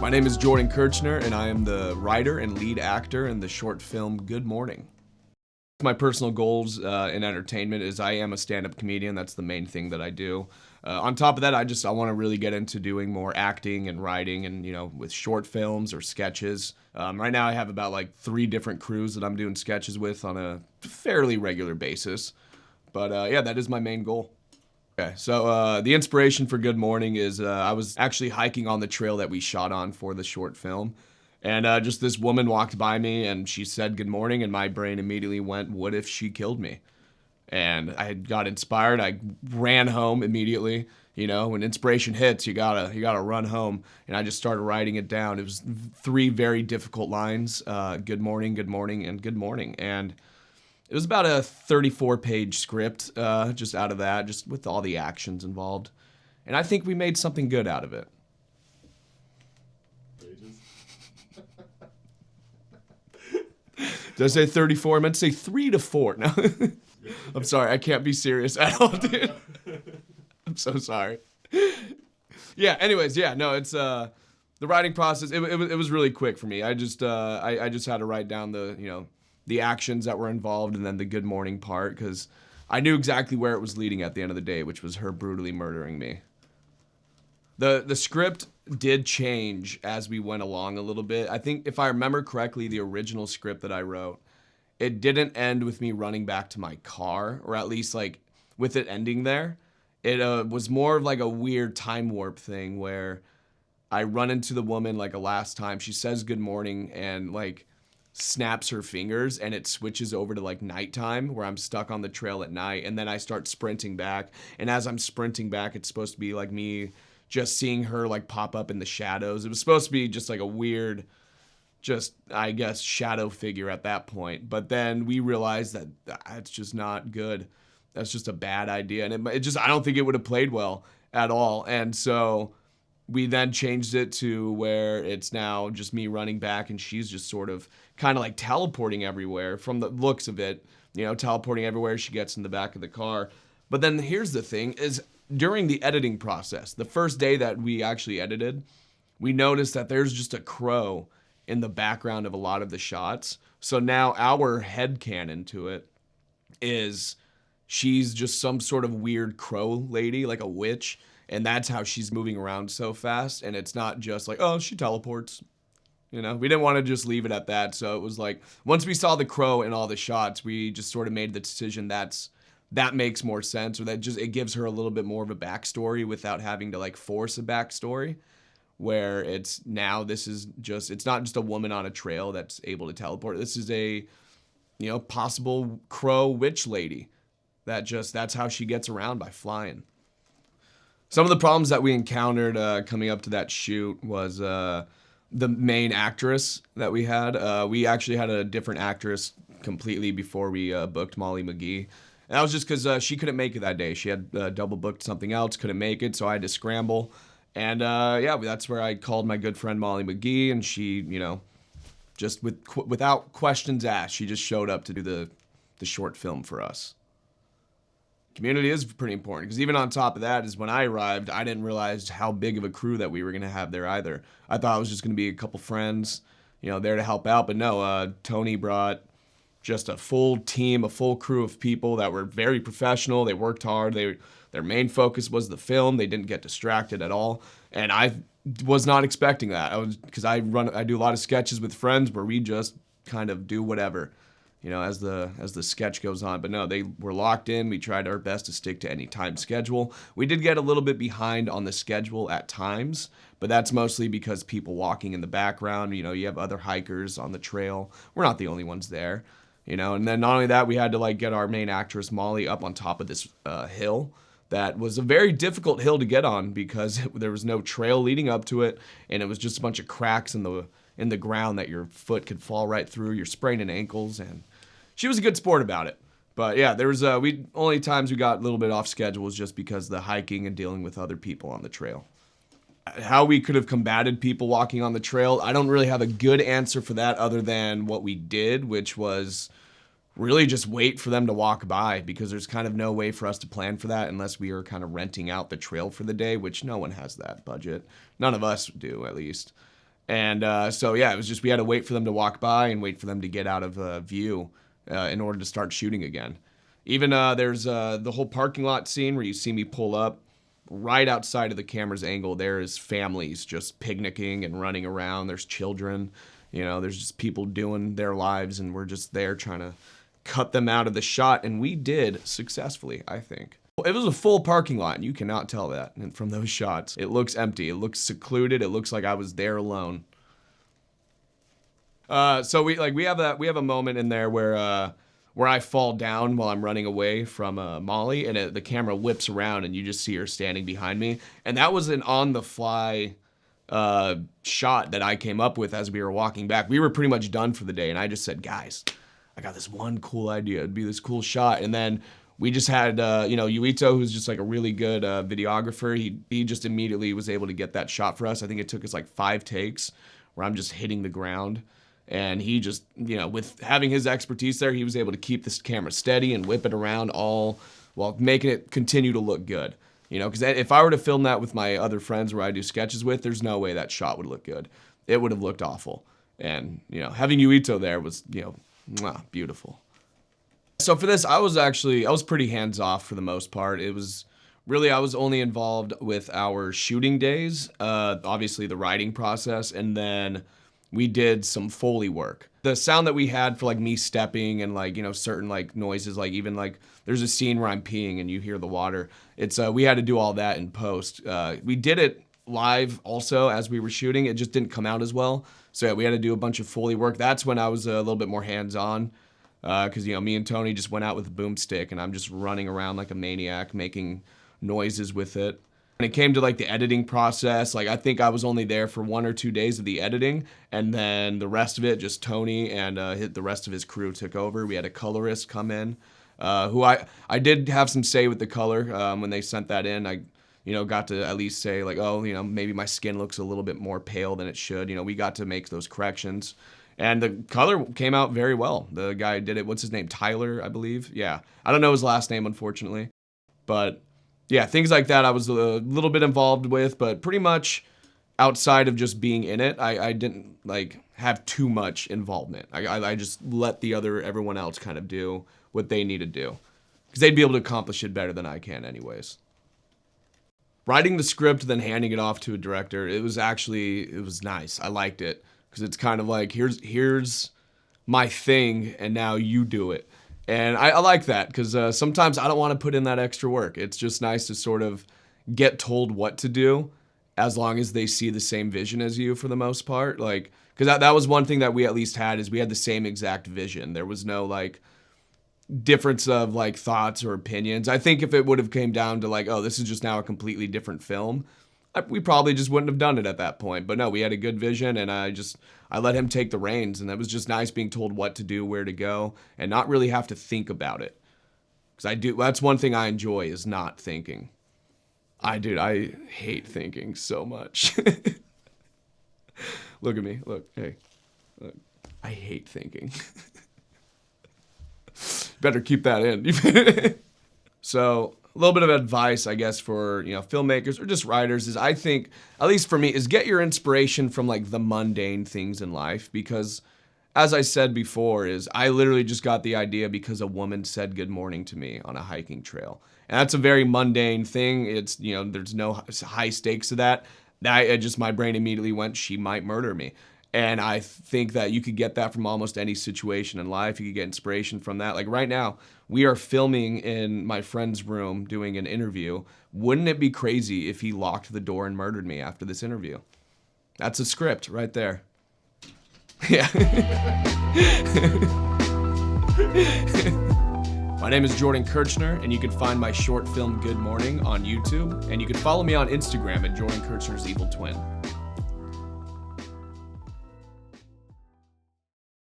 My name is Jordan Kirchner, and I am the writer and lead actor in the short film Good Morning. My personal goals in entertainment is I am a stand-up comedian. That's the main thing that I do. On top of that, I want to really get into doing more acting and writing and, with short films or sketches. Right now I have about like 3 different crews that I'm doing sketches with on a fairly regular basis. But yeah, that is my main goal. Okay, so the inspiration for Good Morning is I was actually hiking on the trail that we shot on for the short film. And just this woman walked by me and she said good morning, and my brain immediately went, what if she killed me? And I got inspired. I ran home immediately. When inspiration hits, you gotta run home. And I just started writing it down. It was 3 very difficult lines: good morning, and good morning. And it was about a 34-page script, just out of that, just with all the actions involved. And I think we made something good out of it. Did I say 34? I meant to say 3 to 4. No, I'm sorry. I can't be serious at all, dude. I'm so sorry. Yeah. Anyways, yeah. No, it's the writing process. It was really quick for me. I just had to write down the actions that were involved and then the good morning part, because I knew exactly where it was leading at the end of the day, which was her brutally murdering me. The script did change as we went along a little bit. I think if I remember correctly, the original script that I wrote, it didn't end with me running back to my car, or at least like with it ending there. It was more of like a weird time warp thing where I run into the woman like a last time. She says good morning and like snaps her fingers, and it switches over to like nighttime where I'm stuck on the trail at night, and then I start sprinting back. And as I'm sprinting back, it's supposed to be like me just seeing her like pop up in the shadows. It was supposed to be just like a weird, just, I guess, shadow figure at that point. But then we realized that that's just not good. That's just a bad idea. And it just, I don't think it would have played well at all. And so we then changed it to where it's now just me running back, and she's just sort of kind of like teleporting everywhere from the looks of it, teleporting everywhere she gets in the back of the car. But then here's the thing is, during the editing process, the first day that we actually edited, we noticed that there's just a crow in the background of a lot of the shots. So now our headcanon to it is she's just some sort of weird crow lady, like a witch, and that's how she's moving around so fast. And it's not just like, oh, she teleports. We didn't want to just leave it at that. So it was like, once we saw the crow in all the shots, we just sort of made the decision that makes more sense, or it gives her a little bit more of a backstory without having to like force a backstory, where it's not just a woman on a trail that's able to teleport. This is a, possible crow witch lady that's how she gets around, by flying. Some of the problems that we encountered coming up to that shoot was the main actress that we had. We actually had a different actress completely before we booked Molly McGee. And that was just because she couldn't make it that day. She had double booked something else, couldn't make it, so I had to scramble. And yeah, that's where I called my good friend Molly McGee, and she, just without questions asked, she just showed up to do the short film for us. Community is pretty important, because even on top of that is when I arrived, I didn't realize how big of a crew that we were going to have there either. I thought it was just going to be a couple friends, there to help out. But no, Tony brought just a full team, a full crew of people that were very professional. They worked hard. Their main focus was the film. They didn't get distracted at all. And I was not expecting that. Because I do a lot of sketches with friends where we just kind of do whatever, as the sketch goes on. But no, they were locked in. We tried our best to stick to any time schedule. We did get a little bit behind on the schedule at times, but that's mostly because people walking in the background, you have other hikers on the trail. We're not the only ones there. And then not only that, we had to like get our main actress Molly up on top of this hill that was a very difficult hill to get on, because there was no trail leading up to it, and it was just a bunch of cracks in the ground that your foot could fall right through. You're spraining ankles, and she was a good sport about it. But yeah, there was only times we got a little bit off schedule was just because the hiking and dealing with other people on the trail. How we could have combated people walking on the trail, I don't really have a good answer for that other than what we did, which was really just wait for them to walk by, because there's kind of no way for us to plan for that unless we are kind of renting out the trail for the day, which no one has that budget. None of us do, at least. And so yeah, it was just we had to wait for them to walk by and wait for them to get out of view in order to start shooting again. Even there's the whole parking lot scene where you see me pull up. Right outside of the camera's angle, there is families just picnicking and running around. There's children, there's just people doing their lives, and we're just there trying to cut them out of the shot, and we did successfully, I think. It was a full parking lot, and you cannot tell that from those shots. It looks empty. It looks secluded. It looks like I was there alone. So we have a moment in there where I fall down while I'm running away from Molly, and the camera whips around, and you just see her standing behind me. And that was an on-the-fly shot that I came up with as we were walking back. We were pretty much done for the day, and I just said, guys, I got this one cool idea. It'd be this cool shot. And then we just had, Yuito, who's just like a really good videographer. He just immediately was able to get that shot for us. I think it took us like 5 takes where I'm just hitting the ground. And he just, with having his expertise there, he was able to keep this camera steady and whip it around all while making it continue to look good. Because if I were to film that with my other friends where I do sketches with, there's no way that shot would look good. It would have looked awful. And, having Yuito there was, beautiful. So for this, I was pretty hands-off for the most part. It was really, I was only involved with our shooting days, obviously the writing process, and then we did some Foley work. The sound that we had for like me stepping and like, certain like noises, like even like there's a scene where I'm peeing and you hear the water. It's we had to do all that in post. We did it live also as we were shooting. It just didn't come out as well. So yeah, we had to do a bunch of Foley work. That's when I was a little bit more hands-on because, me and Tony just went out with a boomstick and I'm just running around like a maniac making noises with it. When it came to like the editing process, like I think I was only there for 1 or 2 days of the editing, and then the rest of it, just Tony and the rest of his crew took over. We had a colorist come in, who I did have some say with the color when they sent that in. I got to at least say like, oh, maybe my skin looks a little bit more pale than it should. We got to make those corrections, and the color came out very well. The guy did it. What's his name? Tyler, I believe. Yeah, I don't know his last name unfortunately, but. Yeah, things like that I was a little bit involved with, but pretty much outside of just being in it, I didn't like have too much involvement. I just let everyone else kind of do what they need to do because they'd be able to accomplish it better than I can anyways. Writing the script, then handing it off to a director, it was nice. I liked it because it's kind of like, here's my thing and now you do it. And I like that because sometimes I don't want to put in that extra work. It's just nice to sort of get told what to do as long as they see the same vision as you for the most part. Like, because that was one thing that we at least had is we had the same exact vision. There was no like difference of like thoughts or opinions. I think if it would have came down to like, oh, this is just now a completely different film, we probably just wouldn't have done it at that point. But no, we had a good vision, and I let him take the reins, and that was just nice being told what to do, where to go, and not really have to think about it. Because that's one thing I enjoy is not thinking. I hate thinking so much. Look at me, look, hey, look. I hate thinking. Better keep that in. So, a little bit of advice, I guess, for filmmakers or just writers is I think, at least for me, is get your inspiration from like the mundane things in life because, as I said before, is I literally just got the idea because a woman said good morning to me on a hiking trail, and that's a very mundane thing. It's there's no high stakes to that. My brain immediately went, she might murder me. And I think that you could get that from almost any situation in life. You could get inspiration from that. Like right now, we are filming in my friend's room doing an interview. Wouldn't it be crazy if he locked the door and murdered me after this interview? That's a script right there. Yeah. My name is Jordan Kirchner, and you can find my short film Good Morning on YouTube. And you can follow me on Instagram at Jordan Kirchner's Evil Twin.